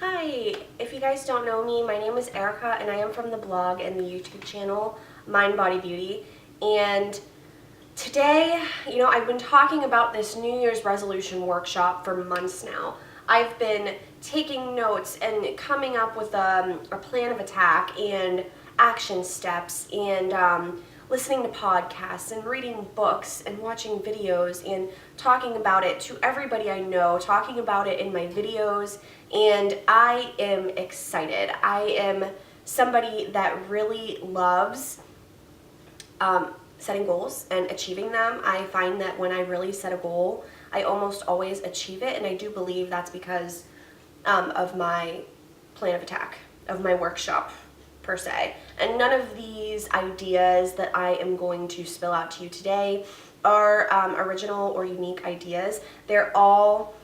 Hi, if you guys don't know me, my name is Erica and I am from the blog and the YouTube channel Mind Body Beauty. And today, I've been talking about this New Year's resolution workshop for months now. I've been taking notes and coming up with a plan of attack and action steps and listening to podcasts and reading books and watching videos and talking about it to everybody I know, talking about it in my videos, and I am excited. I am somebody that really loves setting goals and achieving them. I find that when I really set a goal, I almost always achieve it, and I do believe that's because of my plan of attack, of my workshop per se. And none of these ideas that I am going to spill out to you today are original or unique ideas. They're all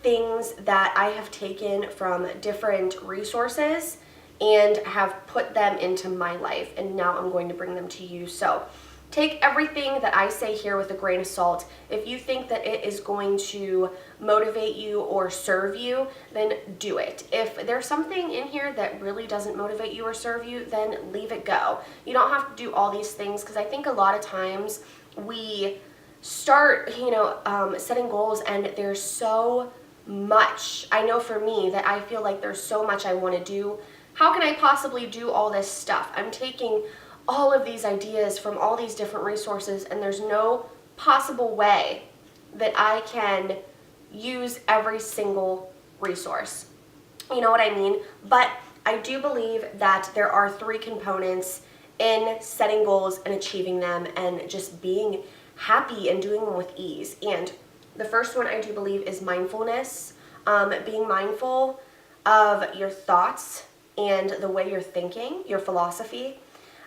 things that I have taken from different resources and have put them into my life, and now I'm going to bring them to you. So take everything that I say here with a grain of salt. If you think that it is going to motivate you or serve you, then do it. If there's something in here that really doesn't motivate you or serve you, then leave it go. You don't have to do all these things, because I think a lot of times we start, setting goals, and there's so much. I know for me that I feel like there's so much I want to do. How can I possibly do all this stuff? I'm taking all of these ideas from all these different resources, and there's no possible way that I can use every single resource. You know what I mean? But I do believe that there are three components in setting goals and achieving them and just being happy and doing them with ease. And the first one I do believe is mindfulness, being mindful of your thoughts and the way you're thinking, your philosophy.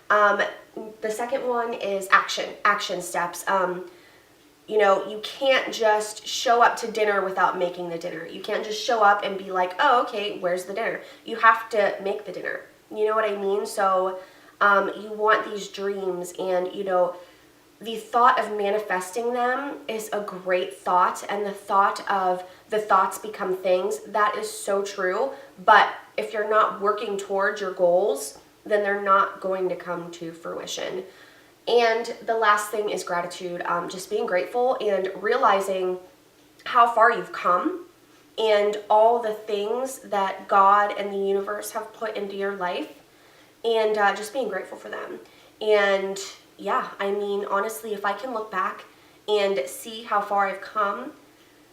The second one is action steps. You can't just show up to dinner without making the dinner. You can't just show up and be like, oh, okay, where's the dinner? You have to make the dinner. You know what I mean? So you want these dreams, and, the thought of manifesting them is a great thought, and the thought of the thoughts become things, that is so true. But if you're not working towards your goals, then they're not going to come to fruition. And the last thing is gratitude, just being grateful and realizing how far you've come and all the things that God and the universe have put into your life, and just being grateful for them. And yeah, I mean, honestly, if I can look back and see how far I've come,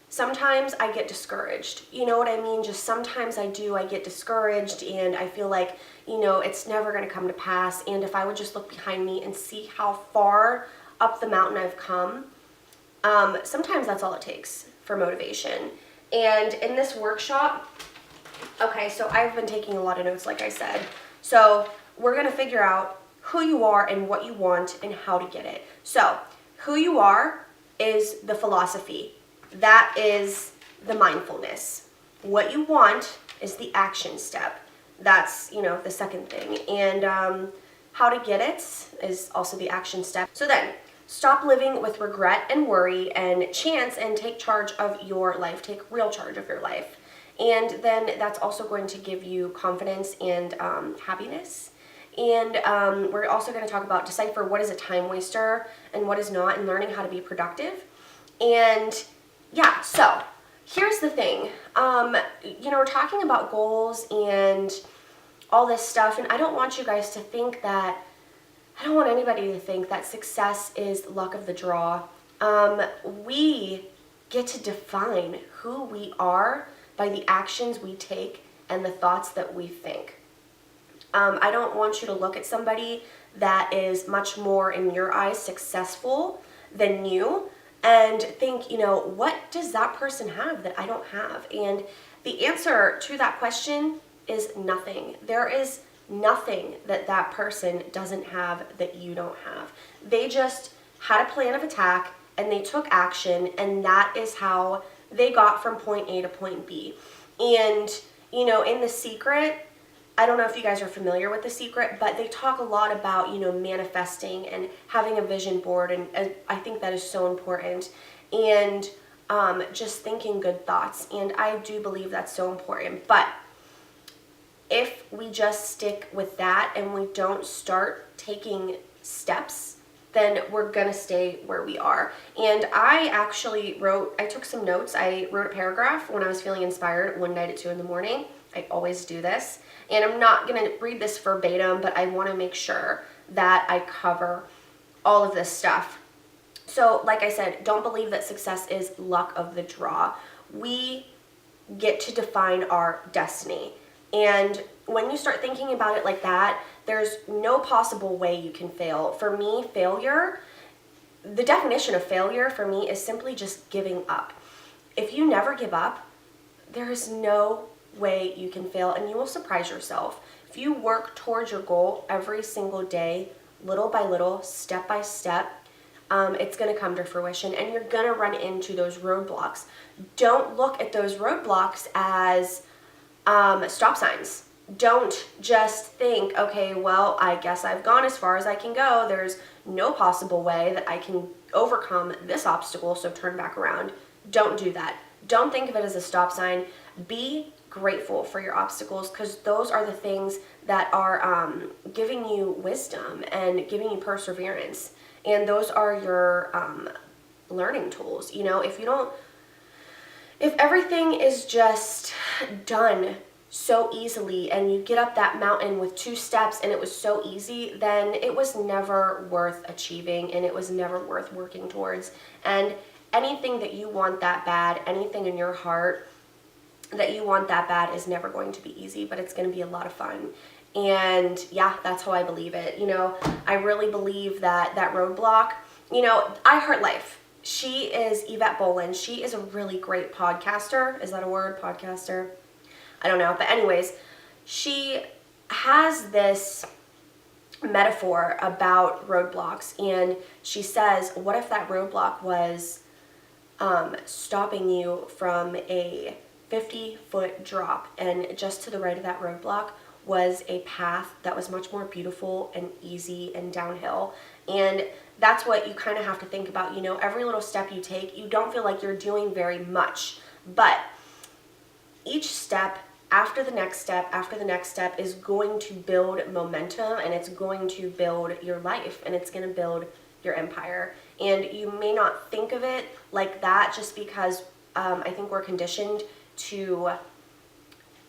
sometimes I get discouraged. You know what I mean? Just sometimes I get discouraged, and I feel like, it's never going to come to pass. And if I would just look behind me and see how far up the mountain I've come, sometimes that's all it takes for motivation. And in this workshop, okay, so I've been taking a lot of notes, like I said. So we're going to figure out who you are and what you want and how to get it. So who you are is the philosophy. That is the mindfulness. What you want is the action step. That's, the second thing. And how to get it is also the action step. So then, stop living with regret and worry and chance, and take charge of your life. Take real charge of your life. And then that's also going to give you confidence and happiness. And we're also going to talk about decipher what is a time waster and what is not, and learning how to be productive. And yeah, so here's the thing. We're talking about goals and all this stuff, and I don't want you guys to think that, I don't want anybody to think that success is luck of the draw. We get to define who we are by the actions we take and the thoughts that we think. I don't want you to look at somebody that is much more, in your eyes, successful than you and think, what does that person have that I don't have? And the answer to that question is nothing. There is nothing that that person doesn't have that you don't have. They just had a plan of attack, and they took action, and that is how they got from point A to point B. And, in The Secret, I don't know if you guys are familiar with The Secret, but they talk a lot about, manifesting and having a vision board, and I think that is so important. And just thinking good thoughts, and I do believe that's so important. But if we just stick with that and we don't start taking steps, then we're gonna stay where we are. And I took some notes. I wrote a paragraph when I was feeling inspired one night at 2 a.m. I always do this. And I'm not gonna read this verbatim, but I wanna make sure that I cover all of this stuff. So like I said, don't believe that success is luck of the draw. We get to define our destiny. And when you start thinking about it like that, there's no possible way you can fail. For me, the definition of failure for me is simply just giving up. If you never give up, there is no way you can fail, and you will surprise yourself. If you work towards your goal every single day, little by little, step by step, it's going to come to fruition, and you're going to run into those roadblocks. Don't look at those roadblocks as stop signs. Don't just think, okay, well, I guess I've gone as far as I can go. There's no possible way that I can overcome this obstacle, so turn back around. Don't do that. Don't think of it as a stop sign. Be grateful for your obstacles, because those are the things that are giving you wisdom and giving you perseverance. And those are your learning tools. You know, if everything is just done so easily and you get up that mountain with 2 steps and it was so easy, then it was never worth achieving, and it was never worth working towards. And anything that you want that bad, anything in your heart that you want that bad, is never going to be easy, but it's going to be a lot of fun. And yeah, that's how I believe it. You know, I really believe that roadblock, you know, I Heart Life. She is Yvette Bowlin. She is a really great podcaster. Is that a word? Podcaster? I don't know. But anyways, she has this metaphor about roadblocks, and she says, what if that roadblock was stopping you from a 50-foot drop, and just to the right of that roadblock was a path that was much more beautiful and easy and downhill. And that's what you kind of have to think about. You know, every little step you take, you don't feel like you're doing very much, but each step after the next step after the next step is going to build momentum, and it's going to build your life, and it's going to build your empire. And you may not think of it like that just because I think we're conditioned to,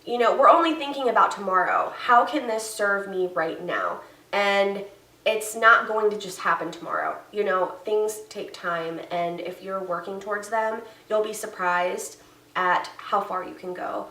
you know, we're only thinking about tomorrow. How can this serve me right now? And it's not going to just happen tomorrow. You know, things take time, and if you're working towards them, you'll be surprised at how far you can go.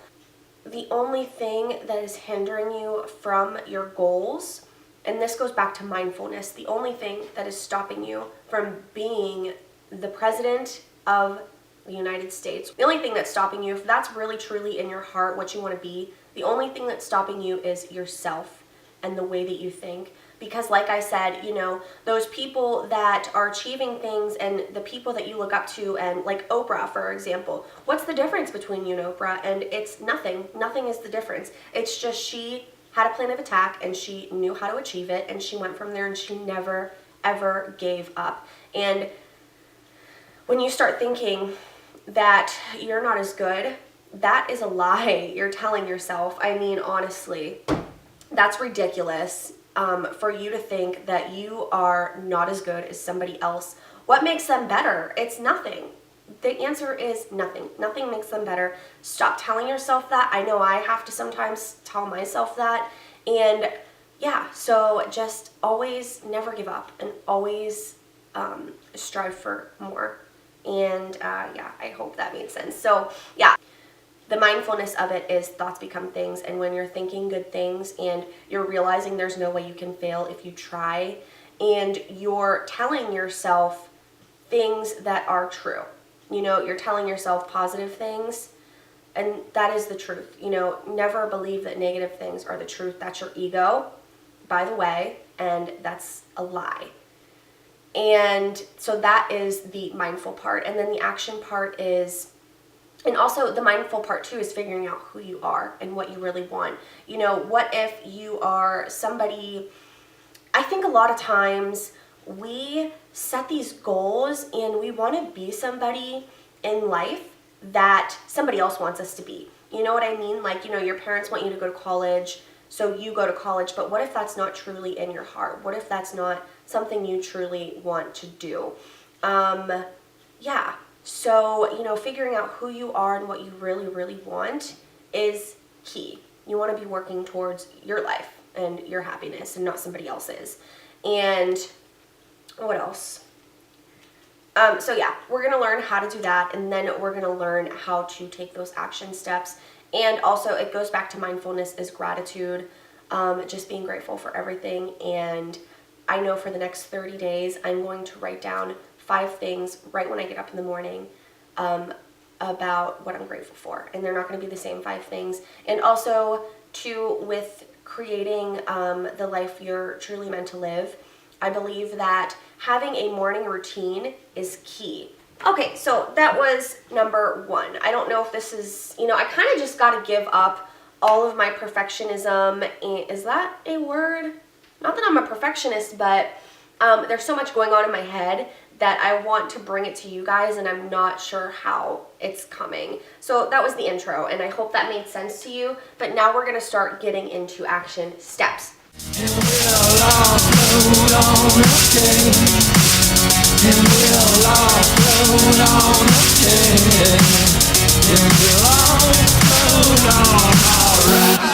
The only thing that is hindering you from your goals, and this goes back to mindfulness, the only thing that is stopping you from being the president of the United States, the only thing that's stopping you, if that's really truly in your heart what you want to be, the only thing that's stopping you is yourself and the way that you think. Because like I said, you know, those people that are achieving things and the people that you look up to, and like Oprah, for example, what's the difference between you and Oprah? And it's nothing. Nothing is the difference. It's just she had a plan of attack and she knew how to achieve it, and she went from there, and she never, ever gave up. And when you start thinking that you're not as good, that is a lie you're telling yourself. I mean, honestly, that's ridiculous. For you to think that you are not as good as somebody else. What makes them better? It's nothing. The answer is nothing. Nothing makes them better. Stop telling yourself that. I know I have to sometimes tell myself that. And yeah, so just always never give up, and always strive for more. And yeah, I hope that made sense. So yeah. The mindfulness of it is thoughts become things, and when you're thinking good things and you're realizing there's no way you can fail if you try, and you're telling yourself things that are true. You know, you're telling yourself positive things, and that is the truth. You know, never believe that negative things are the truth. That's your ego, by the way, and that's a lie. And so that is the mindful part. And then the action part is, and also the mindful part too, is figuring out who you are and what you really want. You know, what if you are somebody, I think a lot of times we set these goals and we want to be somebody in life that somebody else wants us to be. You know what I mean? Like, your parents want you to go to college, so you go to college, but what if that's not truly in your heart? What if that's not something you truly want to do? Yeah. So, figuring out who you are and what you really, really want is key. You want to be working towards your life and your happiness and not somebody else's. And what else? So yeah, we're going to learn how to do that, and then we're going to learn how to take those action steps. And also it goes back to mindfulness is gratitude, just being grateful for everything. And I know for the next 30 days, I'm going to write down 5 things right when I get up in the morning about what I'm grateful for. And they're not going to be the same 5 things. And also, too, with creating the life you're truly meant to live, I believe that having a morning routine is key. Okay, so that was number 1. I don't know if this is, I kind of just got to give up all of my perfectionism. Is that a word? Not that I'm a perfectionist, but there's so much going on in my head that I want to bring it to you guys, and I'm not sure how it's coming. So that was the intro, and I hope that made sense to you. But now we're going to start getting into action steps. And we'll all float on, okay. And we'll all float on, okay. And we'll all float on, alright.